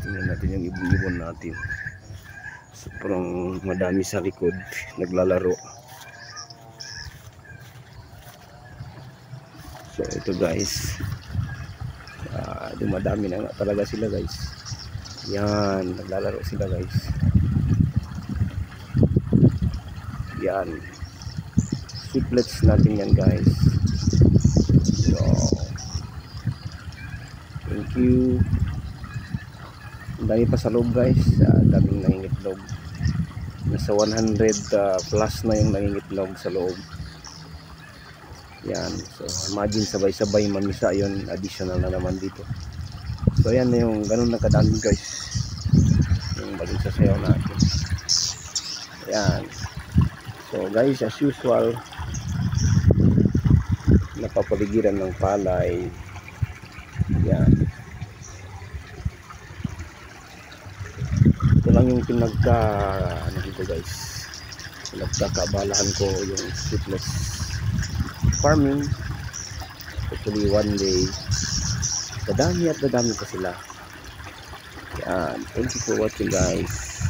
tingnan natin yung ibon-ibon natin. Sobrang madami sa likod naglalaro. So ito guys, dumadami na nga talaga sila guys. Yan, naglalaro sila guys. Yan, sweetlets natin yan guys. So thank you. Ang dami pa sa loob guys, daming nangingitlog. Nasa 100 plus na yung nangingitlog sa loob. Yan, so imagine sabay-sabay mamisa yun, additional na naman dito. So yan na yung ganun na kadami guys, yung bagong sasayaw natin. Yan, so guys, as usual, napapaligiran ng palay. Yan, ito lang yung ano dito guys, pinagkakabalahan ko yung sweetless farming. Hopefully one day dadami at dadami pa sila. Yan, thank you for watching guys.